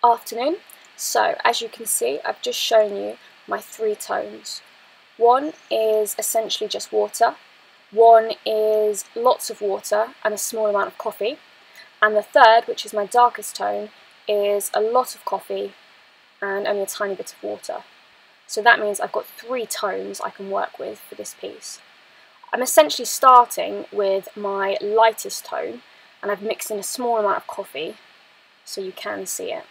Afternoon. So as you can see, I've just shown you my three tones. One is essentially just water, one is lots of water and a small amount of coffee, and the third, which is my darkest tone, is a lot of coffee and only a tiny bit of water. So that means I've got three tones I can work with for this piece. I'm essentially starting with my lightest tone, and I've mixed in a small amount of coffee so you can see it.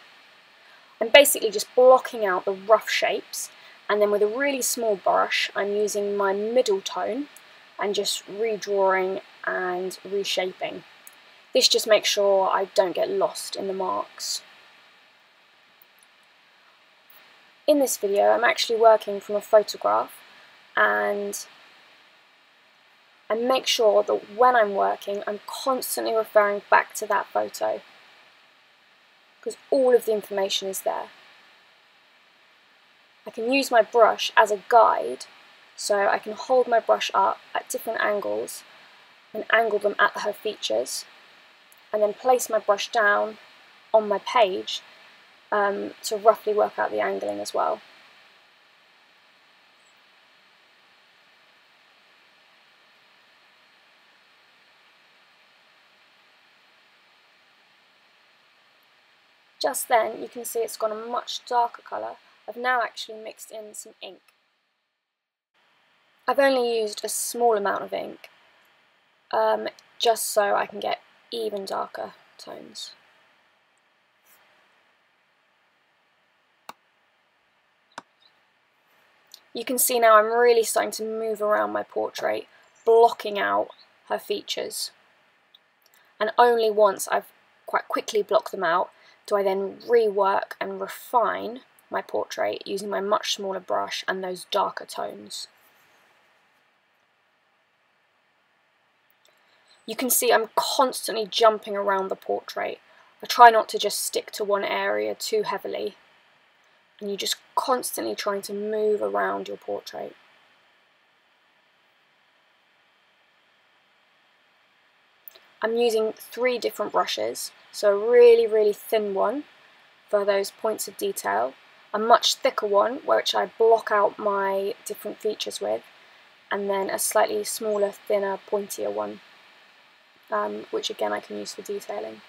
I'm basically just blocking out the rough shapes, and then with a really small brush I'm using my middle tone and just redrawing and reshaping. This just makes sure I don't get lost in the marks. In this video I'm actually working from a photograph, and I make sure that when I'm working I'm constantly referring back to that photo, because all of the information is there. I can use my brush as a guide, so I can hold my brush up at different angles and angle them at her features, and then place my brush down on my page to roughly work out the angling as well. Just then you can see it's gone a much darker colour. I've now actually mixed in some ink. I've only used a small amount of ink, just so I can get even darker tones. You can see now I'm really starting to move around my portrait, blocking out her features. And only once I've quite quickly blocked them out do I then rework and refine my portrait using my much smaller brush and those darker tones. You can see I'm constantly jumping around the portrait. I try not to just stick to one area too heavily, and you're just constantly trying to move around your portrait. I'm using three different brushes, so a really thin one for those points of detail, a much thicker one which I block out my different features with, and then a slightly smaller, thinner, pointier one, which again I can use for detailing.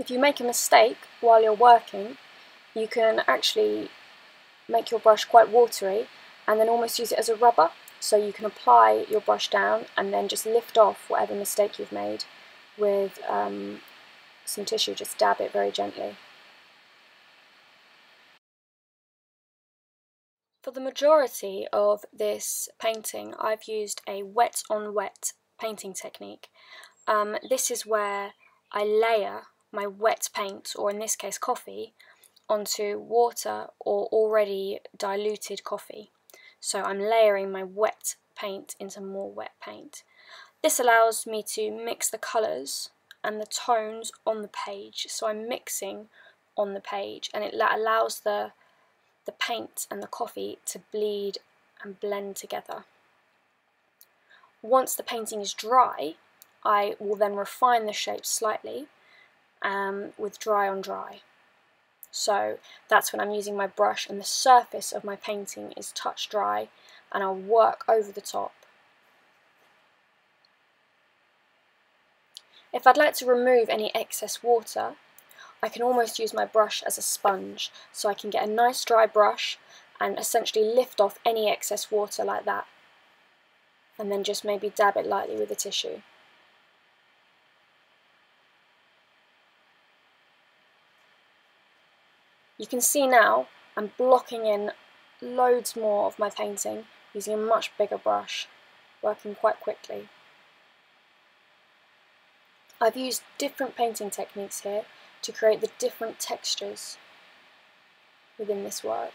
If you make a mistake while you're working, you can actually make your brush quite watery and then almost use it as a rubber, so you can apply your brush down and then just lift off whatever mistake you've made with some tissue. Just dab it very gently. For the majority of this painting I've used a wet on wet painting technique. This is where I layer my wet paint, or in this case coffee, onto water or already diluted coffee. So I'm layering my wet paint into more wet paint. This allows me to mix the colours and the tones on the page, so I'm mixing on the page, and it allows the paint and the coffee to bleed and blend together. Once the painting is dry, I will then refine the shape slightly with dry on dry. So that's when I'm using my brush and the surface of my painting is touch dry, and I'll work over the top. If I'd like to remove any excess water, I can almost use my brush as a sponge, so I can get a nice dry brush and essentially lift off any excess water like that, and then just maybe dab it lightly with a tissue. You can see now I'm blocking in loads more of my painting using a much bigger brush, working quite quickly. I've used different painting techniques here to create the different textures within this work.